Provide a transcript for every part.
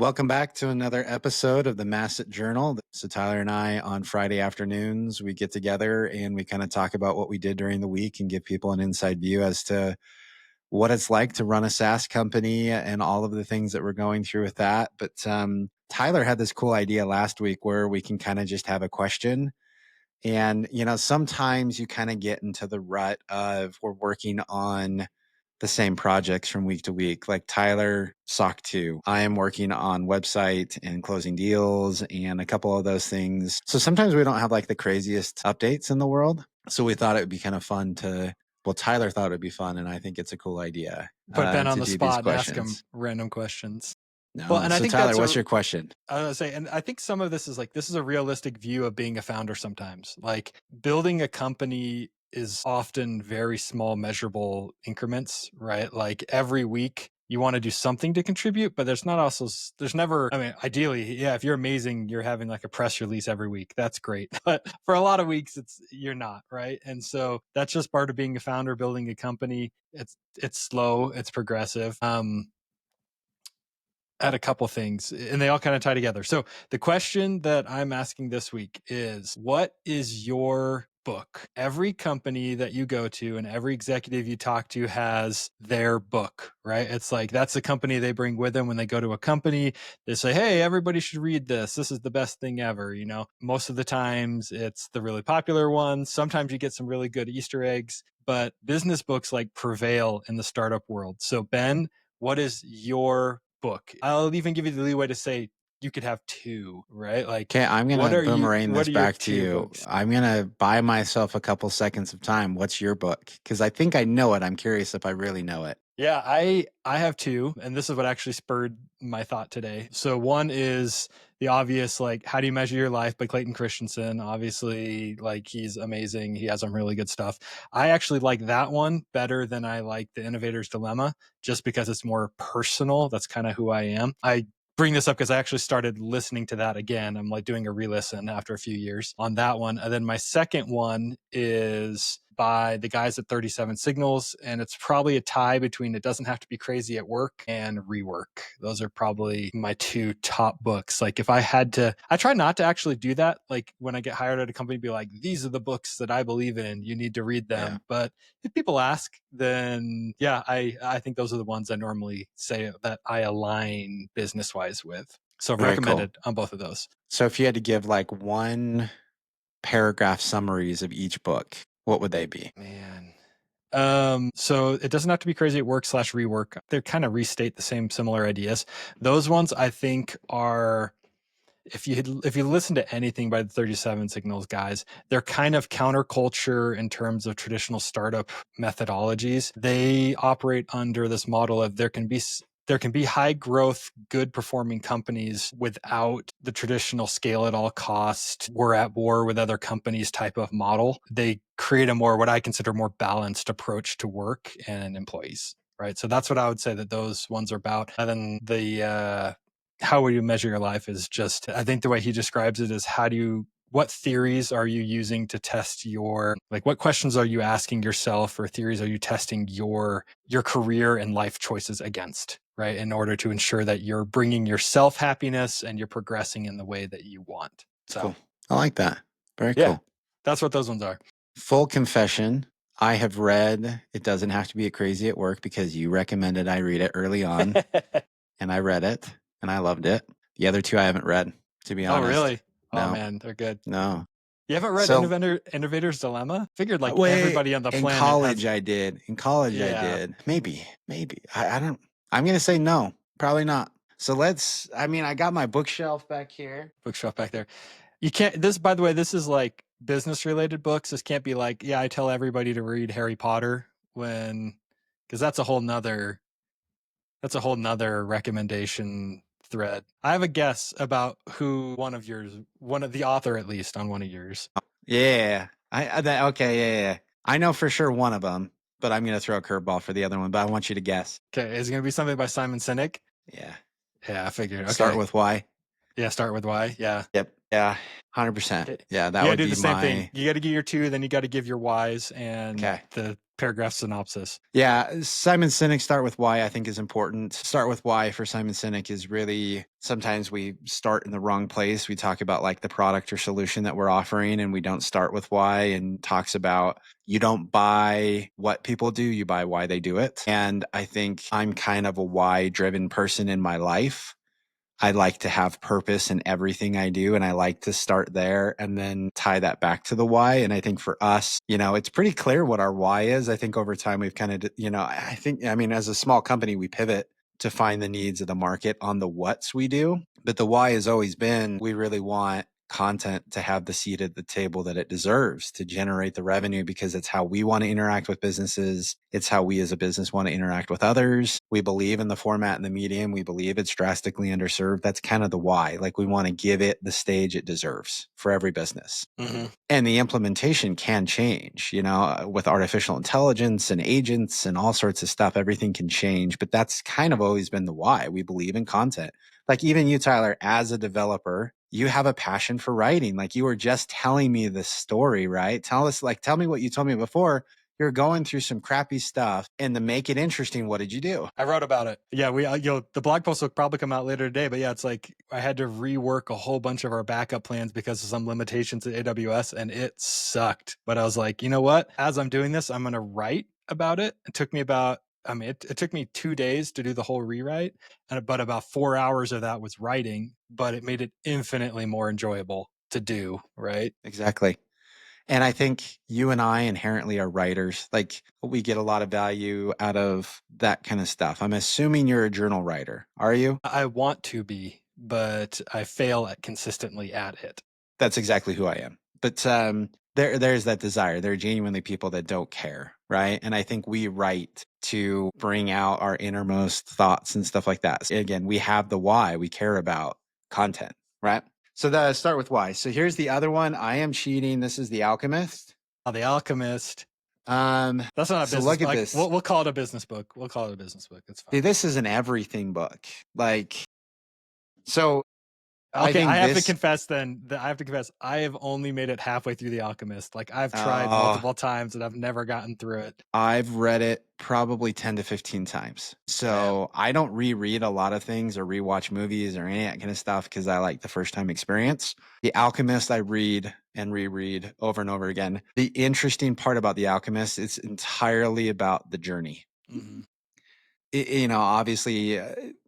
Welcome back to another episode of the Masset Journal. So Tyler and I on Friday afternoons, we get together and we kind of talk about what we did during the week and give people an inside view as to what it's like to run a SaaS company and all of the things that we're going through with that. But Tyler had this cool idea last week where we can kind of just have a question. And, sometimes you kind of get into the rut of we're working on the same projects from week to week. Like Tyler, SOC 2. I am working on website and closing deals and a couple of those things. So sometimes we don't have like the craziest updates in the world. So we thought it would be kind of fun Tyler thought it would be fun, and I think it's a cool idea. Put Ben on to the do these spot and ask him questions. random questions. No. Well, and I So think Tyler, that's what's your question? I was gonna say, and I think some of this is a realistic view of being a founder sometimes. Like building a company is often very small, measurable increments, right? Like every week you want to do something to contribute, but there's never, I mean, ideally, yeah, if you're amazing, you're having like a press release every week. That's great. But for a lot of weeks, you're not, right? And so that's just part of being a founder, building a company. It's slow, it's progressive. At a couple things, and they all kind of tie together. So the question that I'm asking this week is, what is your book? Every company that you go to and every executive you talk to has their book, right? It's like that's the company they bring with them when they go to a company. They say, hey, everybody should read this. This is the best thing ever. Most of the times it's the really popular ones. Sometimes you get some really good Easter eggs, but business books like prevail in the startup world. So Ben, what is your book? I'll even give you the leeway to say you could have two, right? Like, Okay, I'm going to boomerang this back to you. Books? I'm going to buy myself a couple seconds of time. What's your book? Because I think I know it. I'm curious if I really know it. Yeah, I have two, and this is what actually spurred my thought today. So one is the obvious, like, How Do You Measure Your Life by Clayton Christensen. Obviously, like, he's amazing. He has some really good stuff. I actually like that one better than I like The Innovator's Dilemma, just because it's more personal. That's kind of who I am. I bring this up because I actually started listening to that again. I'm like doing a re-listen after a few years on that one. And then my second one is by the guys at 37 Signals, and it's probably a tie between It Doesn't Have to Be Crazy at Work and Rework. Those are probably my two top books. Like if I had to, I try not to actually do that. Like when I get hired at a company, be like, these are the books that I believe in. You need to read them. Yeah. But if people ask, then yeah, I think those are the ones I normally say that I align business-wise with. So I've recommended on both of those. So if you had to give like one paragraph summaries of each book, what would they be? Man. So It Doesn't Have to Be Crazy at Work / Rework. They kind of restate the same similar ideas. Those ones I think are, if you listen to anything by the 37 Signals guys, they're kind of counterculture in terms of traditional startup methodologies. They operate under this model of there can be high growth, good performing companies without the traditional scale at all cost, we're at war with other companies type of model. They create a more, what I consider more balanced approach to work and employees, right? So that's what I would say that those ones are about. And then the, How Will You Measure Your Life is just, I think the way he describes it is what theories are you using to test what questions are you asking yourself, or theories are you testing your career and life choices against, right? In order to ensure that you're bringing yourself happiness and you're progressing in the way that you want. So cool. I like that. Very cool. That's what those ones are. Full confession, I have read It Doesn't Have to Be Crazy at Work because you recommended I read it early on. And I read it and I loved it. The other two I haven't read, to be honest. Oh, really? No. Oh, man, they're good. No. You haven't read Innovator's Dilemma? Figured everybody on the planet. In college I did. I did. Maybe. I don't. I'm going to say no. Probably not. So I got my bookshelf back here. Bookshelf back there. You can't, by the way, this is like business related books. This can't be like, I tell everybody to read Harry Potter because that's a whole nother recommendation thread. I have a guess about who one of the author, at least on one of yours. Yeah. Yeah. I know for sure one of them, but I'm going to throw a curveball for the other one, but I want you to guess. Okay. Is it going to be something by Simon Sinek? Yeah. Yeah, I figured. Okay. Start with Y. Yeah, start with Y. Yeah. Yep. Yeah. 100%. Yeah, that would be do the same thing. You got to give your two, then you got to give your Ys, and okay. the paragraph synopsis. Yeah, Simon Sinek, start with why, I think is important. Start with why for Simon Sinek is really, sometimes we start in the wrong place. We talk about like the product or solution that we're offering and we don't start with why, and talks about you don't buy what people do, you buy why they do it. And I think I'm kind of a why driven person in my life. I like to have purpose in everything I do. And I like to start there and then tie that back to the why. And I think for us, it's pretty clear what our why is. I think over time we've kind of, I mean, as a small company, we pivot to find the needs of the market on the what's we do. But the why has always been, we really want content to have the seat at the table that it deserves to generate the revenue, because it's how we want to interact with businesses. It's how we as a business want to interact with others. We believe in the format and the medium. We believe it's drastically underserved. That's kind of the why. Like, we want to give it the stage it deserves for every business. Mm-hmm. And the implementation can change, with artificial intelligence and agents and all sorts of stuff, everything can change. But that's kind of always been the why. We believe in content. Like, even you, Tyler, as a developer, you have a passion for writing. Like, you were just telling me this story, right? Tell me what you told me before. You're going through some crappy stuff, and to make it interesting, what did you do? I wrote about it. Yeah, the blog post will probably come out later today, but yeah, it's like I had to rework a whole bunch of our backup plans because of some limitations at AWS, and it sucked. But I was like, you know what? As I'm doing this, I'm going to write about it. It took me it took me 2 days to do the whole rewrite, but about 4 hours of that was writing, but it made it infinitely more enjoyable to do, right? Exactly. And I think you and I inherently are writers. Like, we get a lot of value out of that kind of stuff. I'm assuming you're a journal writer. Are you? I want to be, but I fail at consistently at it. That's exactly who I am. But there's that desire. There are genuinely people that don't care, right? And I think we write to bring out our innermost thoughts and stuff like that. So again, we have the why. We care about content, right? So start with why. So here's the other one. I am cheating. This is The Alchemist. The Alchemist. Um, That's not a so business look at book. this. We'll call it a business book. We'll call it a business book. It's fine. Dude, this is an everything book. Like, so I Okay, think I have to this. confess then. I have to confess, I have only made it halfway through The Alchemist. Like, I've tried Oh, multiple times and I've never gotten through it. I've read it probably 10 to 15 times. Man. So I don't reread a lot of things or rewatch movies or any of that kind of stuff because I like the first time experience. The Alchemist, I read and reread over and over again. The interesting part about The Alchemist, it's entirely about the journey. Mm-hmm. Obviously,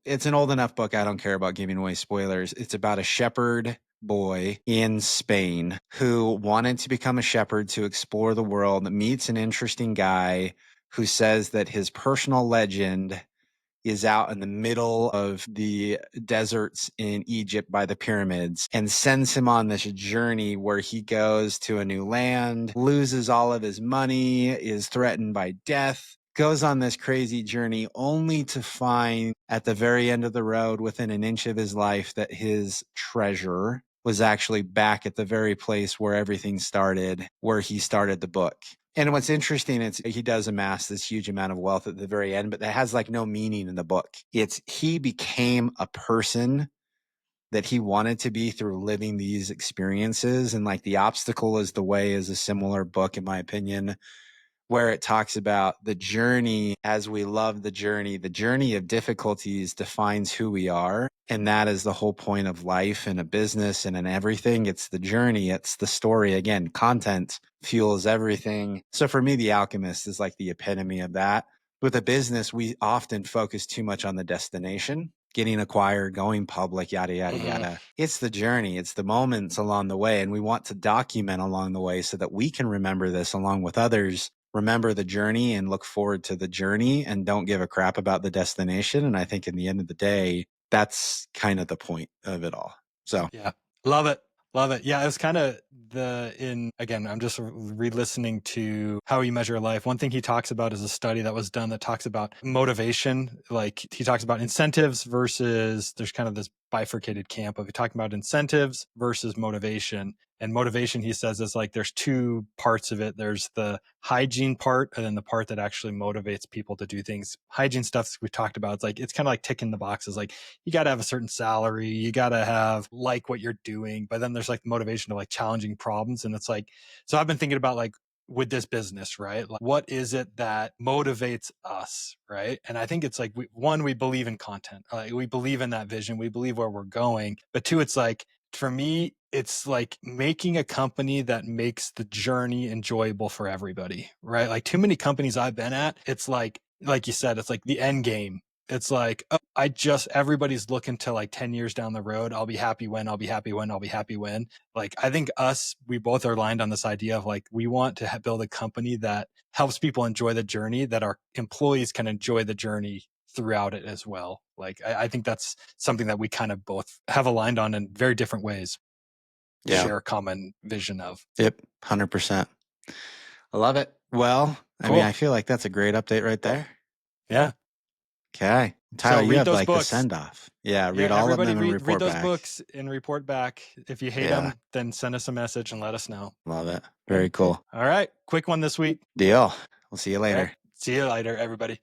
it's an old enough book. I don't care about giving away spoilers. It's about a shepherd boy in Spain who wanted to become a shepherd to explore the world, meets an interesting guy who says that his personal legend is out in the middle of the deserts in Egypt by the pyramids, and sends him on this journey where he goes to a new land, loses all of his money, is threatened by death, goes on this crazy journey only to find at the very end of the road, within an inch of his life, that his treasure was actually back at the very place where everything started, where he started the book. And what's interesting is he does amass this huge amount of wealth at the very end, but that has like no meaning in the book. It's he became a person that he wanted to be through living these experiences. And like The Obstacle is the Way is a similar book, in my opinion, where it talks about the journey. As we love the journey of difficulties defines who we are. And that is the whole point of life and a business and in everything. It's the journey. It's the story. Again, content fuels everything. So for me, The Alchemist is like the epitome of that. With a business, we often focus too much on the destination, getting acquired, going public, yada, yada, Mm-hmm. yada. It's the journey. It's the moments along the way. And we want to document along the way so that we can remember this along with others. Remember the journey and look forward to the journey and don't give a crap about the destination. And I think in the end of the day, that's kind of the point of it all. So Yeah. Love it. Love it. Yeah, it was kind of again, I'm just re-listening to How You Measure Life. One thing he talks about is a study that was done that talks about motivation. Like, he talks about incentives versus, there's kind of this bifurcated camp of talking about incentives versus motivation. And motivation, he says, is like there's two parts of it. There's the hygiene part, and then the part that actually motivates people to do things. Hygiene stuff we talked about. It's kind of like ticking the boxes. Like, you got to have a certain salary, you got to have like what you're doing. But then there's like the motivation of like challenging problems. And it's like, so I've been thinking about like, with this business, right? Like, what is it that motivates us, right? And I think it's like, we believe in content. We believe in that vision. We believe where we're going. But two, it's like, for me, it's like making a company that makes the journey enjoyable for everybody, right? Like too many companies I've been at, it's like you said, it's like the end game. It's like, oh, everybody's looking to like 10 years down the road. I'll be happy when, I'll be happy when, I'll be happy when. Like, I think we both are aligned on this idea of like, we want to build a company that helps people enjoy the journey, that our employees can enjoy the journey throughout it as well. Like, I think that's something that we kind of both have aligned on in very different ways, Yeah. share a common vision of. Yep. 100%. I love it. Well, I mean, Cool. I feel like that's a great update right there. Yeah. Okay. So Tyler, you read have those like the books. send off. Yeah. Yeah, Read all of everybody them and read report those back. books and report back. If you hate Yeah. them, then send us a message and let us know. Love it. Good. Very cool. All right. Quick one this week. Deal. We'll see you Okay. later. See you later, everybody.